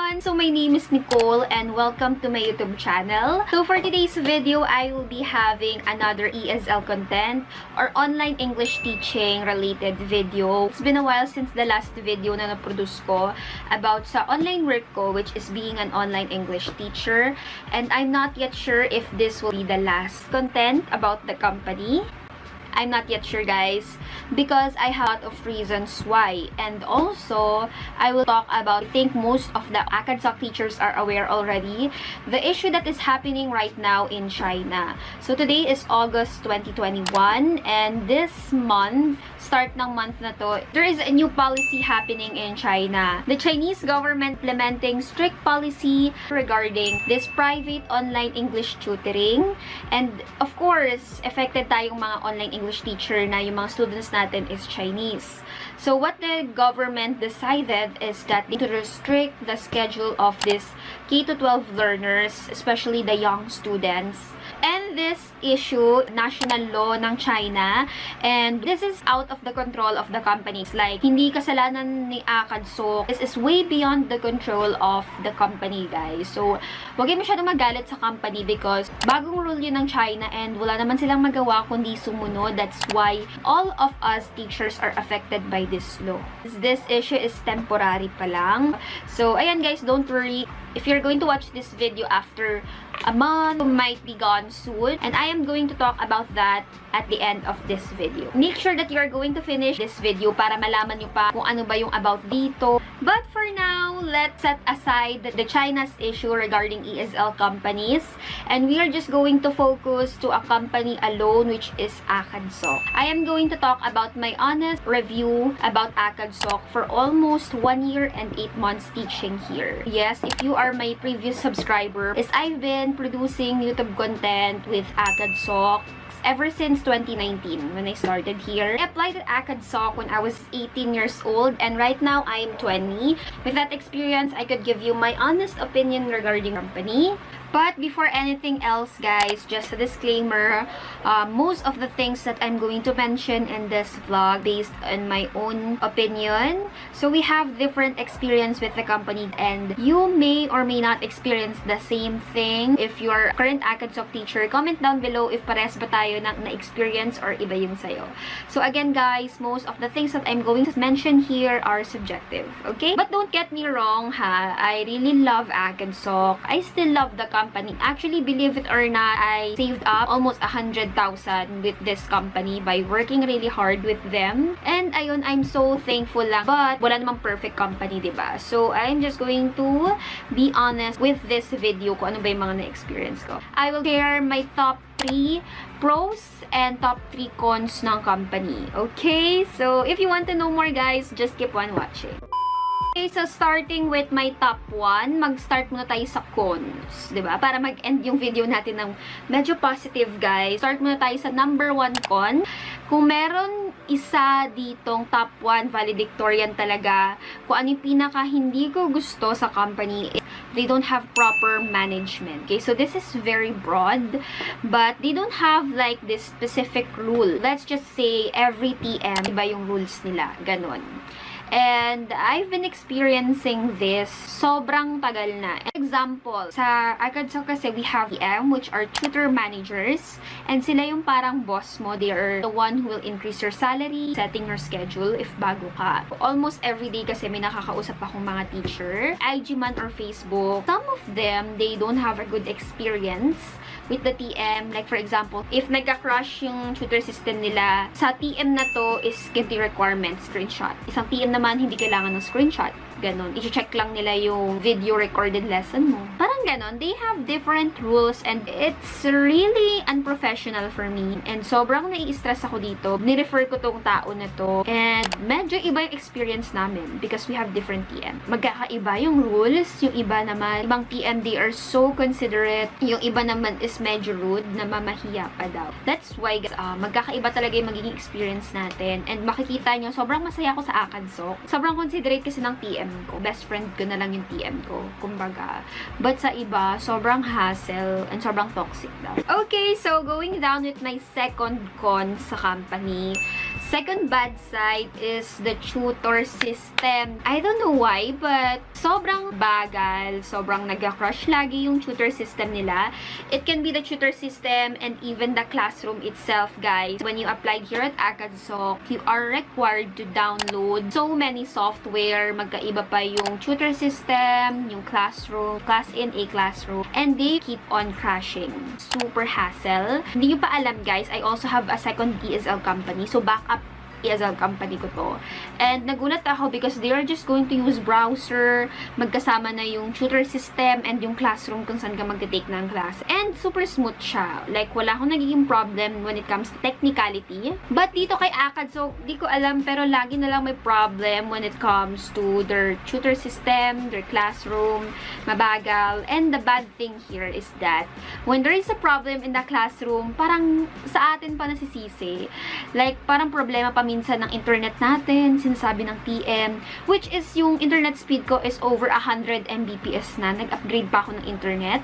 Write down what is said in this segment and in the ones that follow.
everyone! So my name is Nicole and welcome to my YouTube channel. So for today's video, I will be having another ESL content or online English teaching related video. It's been a while since the last video na na-produce ko about sa online work ko, which is being an online English teacher. And I'm not yet sure if this will be the last content about the company. I'm not yet sure, guys, because I have a lot of reasons why. And also, I will talk about, I think most of the Acadsoc teachers are aware already, the issue that is happening right now in China. So today is August 2021, and this month, start ng month na to, there is a new policy happening in China. The Chinese government implementing strict policy regarding this private online English tutoring. And of course, affected tayong mga online English teacher na yung mga students natin is Chinese. So what the government decided is that they need to restrict the schedule of this K-12 learners, especially the young students. And this issue, national law ng China, and this is out of the control of the companies. Like, hindi kasalanan ni Acadsoc. This is way beyond the control of the company, guys. So, wag kayo masyadong magalit sa company because bagong rule yun ng China and wala naman silang magawa kundi sumunod. That's why all of us teachers are affected by this law. This issue is temporary pa lang. So, ayan guys, don't worry. If you're going to watch this video after a month, it might be gone soon. And I am going to talk about that at the end of this video. Make sure that you are going to finish this video para malaman nyo pa kung ano ba yung about dito. But for now, let's set aside the China's issue regarding ESL companies. And we are just going to focus to a company alone, which is Acadsoc. I am going to talk about my honest review about Acadsoc for almost 1 year and 8 months teaching here. Yes, if you are my previous subscriber, is I've been producing YouTube content with Acadsoc ever since 2019 when I started here. I applied at Acadsoc when I was 18 years old and right now I'm 20. With that experience, I could give you my honest opinion regarding the company. But before anything else, guys, just a disclaimer, most of the things that I'm going to mention in this vlog based on my own opinion. So we have different experience with the company and you may or may not experience the same thing. If you are a current Acadsoc teacher, comment down below if pares ba tayo na-experience or iba yung sayo. So again, guys, most of the things that I'm going to mention here are subjective, okay? But don't get me wrong, ha? I really love Acadsoc. I still love the company. Actually, believe it or not, I saved up almost 100,000 with this company by working really hard with them. And ayun, I'm so thankful lang. But wala namang perfect company, diba? So I'm just going to be honest with this video kung ano ba yung mga na-experience ko. I will share my top 3 pros and top 3 cons ng company. Okay? So if you want to know more, guys, just keep on watching. Okay, so starting with my top 1, mag-start muna tayo sa cons, diba? Para mag-end yung video natin ng medyo positive, guys. Start muna tayo sa number 1 con. Kung meron isa ditong top 1 valedictorian talaga, kung ano yung pinaka hindi ko gusto sa company, they don't have proper management. Okay, so this is very broad, but they don't have like this specific rule. Let's just say every TM, iba yung rules nila, ganon. And I've been experiencing this sobrang tagal na. Example, sa Acadsoc kasi we have TM, which are tutor managers, and sila yung parang boss mo. They are the one who will increase your salary, setting your schedule if bago ka. Almost every day kasi may nakakausap akong mga teacher, IG man or Facebook. Some of them, they don't have a good experience with the TM. Like for example, if nagka-crush yung tutor system nila, sa TM na to is ganito requirement, screenshot. Isang TM naman, hindi kailangan ng screenshot. Ganon. I-check lang nila yung video recorded lesson mo. Parang ganon. They have different rules and it's really unprofessional for me. And sobrang nai-stress ako dito. Ni-refer ko tong tao na to. And medyo iba yung experience namin because we have different TM. Magkakaiba yung rules. Yung iba naman, ibang TM, they are so considerate. Yung iba naman is medyo rude, na mamahiya pa daw. That's why, guys, magkakaiba talaga yung magiging experience natin. And makikita nyo, sobrang masaya ako sa Acadsoc. Sobrang considerate kasi ng TM ko. Best friend ko na lang yung TM ko, kumbaga. But sa iba, sobrang hassle and sobrang toxic daw. Okay, so going down with my second con sa company. Second bad side is the tutor system. I don't know why, but sobrang bagal, sobrang nag-crush lagi yung tutor system nila. It can be the tutor system and even the classroom itself, guys. When you applied here at Acadsoc, you are required to download so many software. Magkaiba pa yung tutor system, yung classroom, class in a classroom, and they keep on crashing. Super hassle. Hindi nyo pa alam, guys, I also have a second ESL company. So, backup ESL company ko to. And nagulat ako because they are just going to use browser, magkasama na yung tutor system and yung classroom kung saan ka magte-take ng class. And super smooth siya. Like, wala akong nagiging problem when it comes to technicality. But dito kay Acadsoc, di ko alam, pero lagi na lang may problem when it comes to their tutor system, their classroom, mabagal. And the bad thing here is that when there is a problem in the classroom, parang sa atin pa nasisisi. Like, parang problema pa minsan ng internet natin, sinasabi ng PM, which is yung internet speed ko is over 100 Mbps na. Nag-upgrade pa ako ng internet.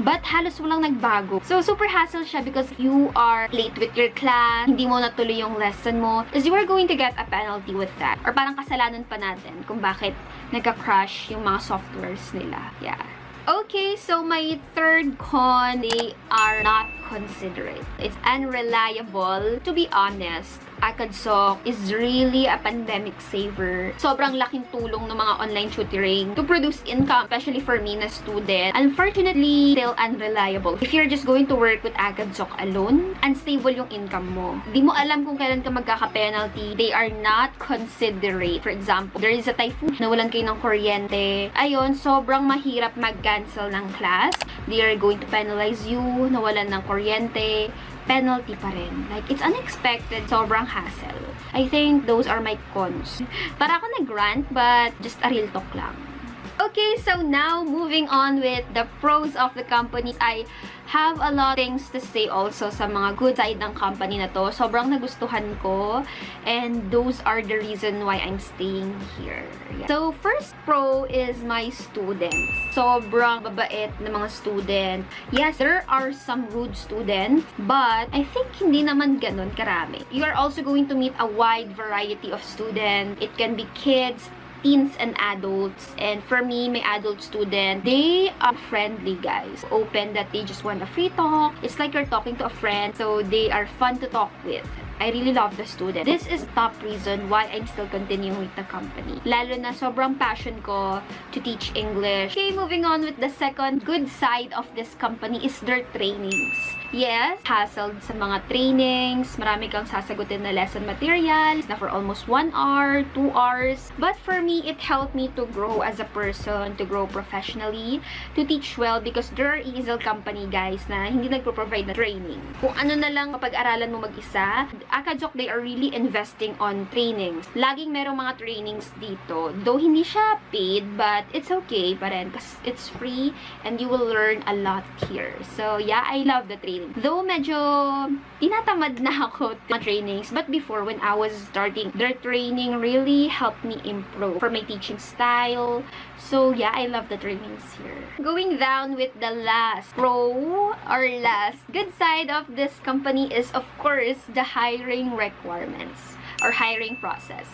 But halos walang nagbago. So, super hassle siya because you are late with your class, hindi mo natuloy yung lesson mo, is you are going to get a penalty with that. Or parang kasalanan pa natin kung bakit nagka-crash yung mga softwares nila. Yeah. Okay, so my third con, they are not considerate. It's unreliable. To be honest, Acadsoc is really a pandemic saver. Sobrang laking tulong ng mga online tutoring to produce income, especially for me na student. Unfortunately, still unreliable. If you're just going to work with Acadsoc alone, unstable yung income mo. Di mo alam kung kailan ka magkaka-penalty. They are not considerate. For example, there is a typhoon, nawalan kayo ng kuryente. Ayun, sobrang mahirap mag-cancel ng class. They are going to penalize you, nawalan ng kuryente, penalty pa rin. Like, it's unexpected. Sobrang hassle. I think those are my cons. Para ako nag-rant, but just a real talk lang. Okay, so now, moving on with the pros of the company. I have a lot of things to say also sa mga good side ng company na to. Sobrang nagustuhan ko. And those are the reason why I'm staying here. Yeah. So, first pro is my students. Sobrang babait na mga student. Yes, there are some rude students, but I think hindi naman ganun karami. You are also going to meet a wide variety of students. It can be kids, teens, and adults. And for me, my adult student, they are friendly, guys. Open that they just want a free talk. It's like you're talking to a friend. So, they are fun to talk with. I really love the student. This is the top reason why I'm still continuing with the company. Lalo na sobrang passion ko to teach English. Okay, moving on with the second good side of this company is their trainings. Yes, hassled sa mga trainings. Marami kang sasagutin na lesson materials na for almost 1 hour, 2 hours. But for me, it helped me to grow as a person, to grow professionally, to teach well because there are ESL company, guys, na hindi nagpo-provide na training. Kung ano na lang mapag-aralan mo mag-isa, Acadsoc, they are really investing on trainings. Laging merong mga trainings dito. Though hindi siya paid, but it's okay pa rin kasi it's free and you will learn a lot here. So, yeah, I love the training. Though medyo tinatamad na ako sa trainings, but before when I was starting, their training really helped me improve for my teaching style. So yeah, I love the trainings here. Going down with the last pro or last good side of this company is of course the hiring requirements or hiring process.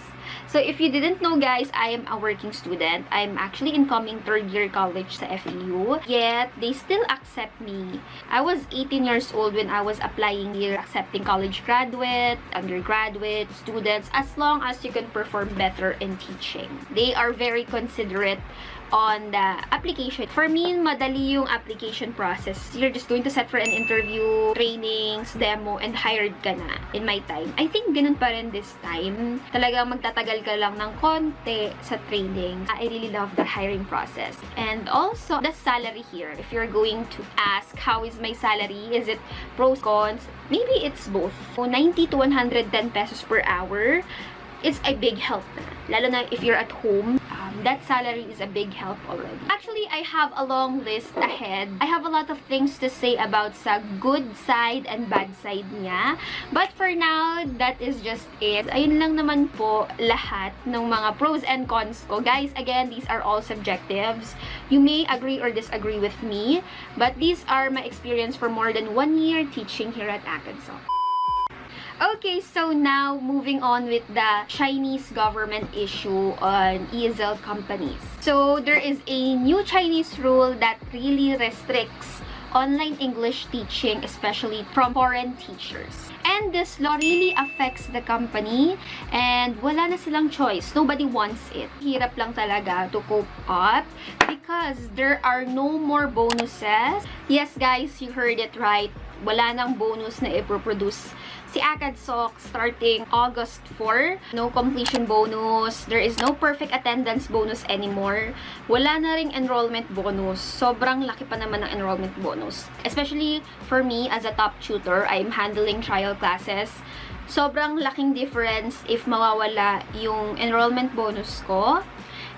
So, if you didn't know, guys, I am a working student. I'm actually incoming third year college sa FEU. Yet, they still accept me. I was 18 years old when I was applying here, accepting college graduate, undergraduate, students, as long as you can perform better in teaching. They are very considerate on the application. For me, madali yung application process. You're just going to set for an interview, trainings, demo, and hired ka na in my time. I think ganun pa rin this time. Talagang magtatagal ka lang ng konti sa training. I really love the hiring process. And also, the salary here. If you're going to ask, how is my salary? Is it pros, cons? Maybe it's both. So, 90 to 110 pesos per hour. It's a big help na. Lalo na if you're at home, that salary is a big help already. Actually, I have a long list ahead. I have a lot of things to say about sa good side and bad side niya. But for now, that is just it. Ayun lang naman po lahat ng mga pros and cons ko. Guys, again, these are all subjectives. You may agree or disagree with me, but these are my experience for more than 1 year teaching here at Acadsoc. Okay, so now moving on with the Chinese government issue on ESL companies. So there is a new Chinese rule that really restricts online English teaching, especially from foreign teachers. And this law really affects the company and wala na silang choice. Nobody wants it. Hirap lang talaga to cope up because there are no more bonuses. Yes guys, you heard it right. Wala nang bonus na i-produce si Acadsoc starting August 4. No completion bonus. There is no perfect attendance bonus anymore. Wala na ring enrollment bonus. Sobrang laki pa naman ng enrollment bonus. Especially for me as a top tutor, I'm handling trial classes. Sobrang laking difference if mawawala yung enrollment bonus ko.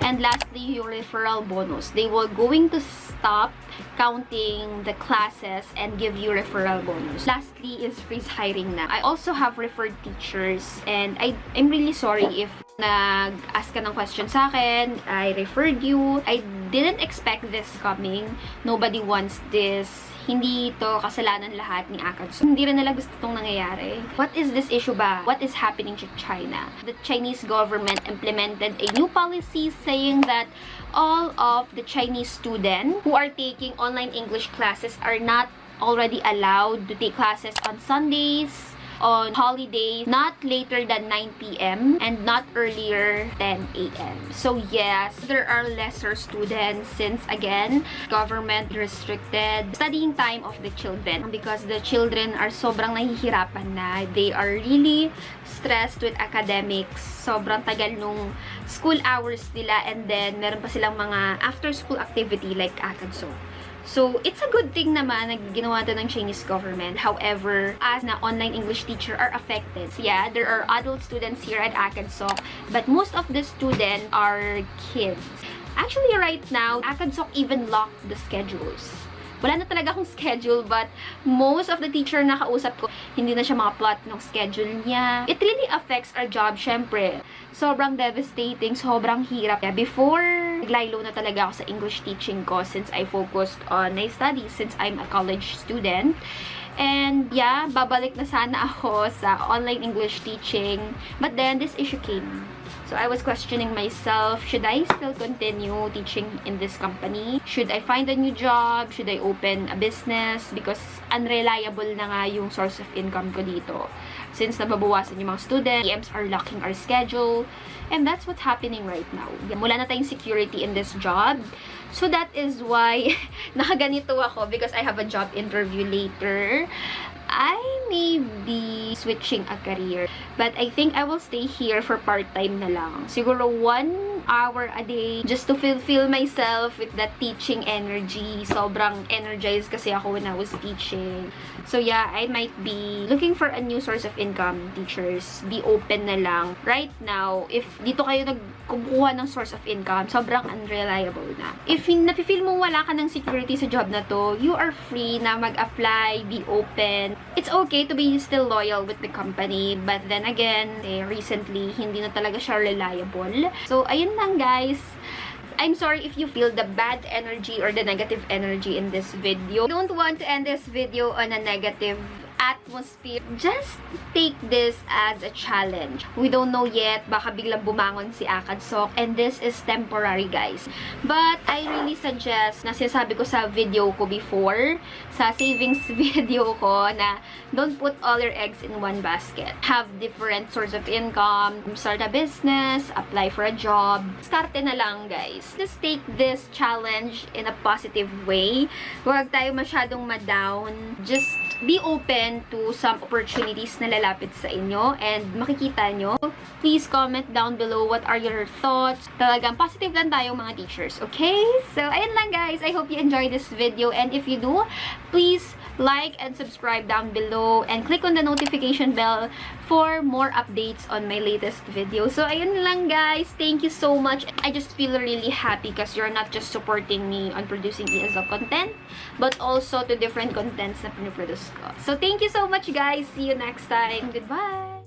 And lastly, yung referral bonus. They will going to stop counting the classes and give you referral bonus. Lastly is freeze hiring na. I also have referred teachers and I'm really sorry if nag-ask ka ng question sa akin, I referred you. I didn't expect this coming. Nobody wants this. Hindi ito kasalanan lahat ni Acadsoc. Hindi rin nila gusto itong nangyayari. What is this issue ba? What is happening to China? The Chinese government implemented a new policy saying that all of the Chinese students who are taking online English classes are not already allowed to take classes on Sundays, on holidays, not later than 9 p.m. and not earlier than 10 a.m. So yes, there are lesser students since again, government restricted studying time of the children because the children are sobrang nahihirapan na. They are really stressed with academics. Sobrang tagal nung school hours nila and then meron pa silang mga after school activity like Acadsoc. So, it's a good thing naman na ginawa ito ng Chinese government. However, as na online English teacher are affected. So, yeah, there are adult students here at Acadsoc, but most of the students are kids. Actually, right now, Acadsoc even locked the schedules. Wala na talaga akong schedule, but most of the teacher na kausap ko, hindi na siya makaplot ng schedule niya. It really affects our job, syempre. Sobrang devastating, sobrang hirap. Before, naglaylo na talaga ako sa English teaching ko since I focused on my studies since I'm a college student. And yeah, babalik na sana ako sa online English teaching. But then, this issue came. So, I was questioning myself, should I still continue teaching in this company? Should I find a new job? Should I open a business? Because unreliable na nga yung source of income ko dito. Since nababawasan yung mga students, EMs are locking our schedule. And that's what's happening right now. Wala na tayong security in this job. So, that is why nakaganito ako because I have a job interview later. I may be switching a career. But I think I will stay here for part-time na lang. Siguro 1 hour a day just to fulfill myself with that teaching energy. Sobrang energized kasi ako when I was teaching. So yeah, I might be looking for a new source of income. Teachers, be open na lang. Right now, if dito kayo nagkukuha ng source of income, sobrang unreliable na. If nafe-feel mo wala ka ng security sa job na to, you are free na mag-apply, be open. It's okay to be still loyal with the company, but then again, recently, hindi na talaga siya reliable. So, ayun lang guys. I'm sorry if you feel the bad energy or the negative energy in this video. I don't want to end this video on a negative atmosphere. Just take this as a challenge. We don't know yet, baka biglang bumangon si Acadsoc, and this is temporary guys. But I really suggest, na sinasabi ko sa video ko before, sa savings video ko, na don't put all your eggs in one basket. Have different source of income, start a business, apply for a job. Starte na lang guys. Just take this challenge in a positive way. Huwag tayo masyadong ma-down. Just be open to some opportunities na lalapit sa inyo and makikita nyo. Please comment down below what are your thoughts. Talagang positive lang tayong mga teachers, okay? So, ayun lang guys. I hope you enjoyed this video, and if you do, please like and subscribe down below and click on the notification bell for more updates on my latest video. So, ayun lang guys. Thank you so much. I just feel really happy because you're not just supporting me on producing ESL content, but also to different contents na pinaproduce ko. So, thank you so much guys. See you next time. Goodbye!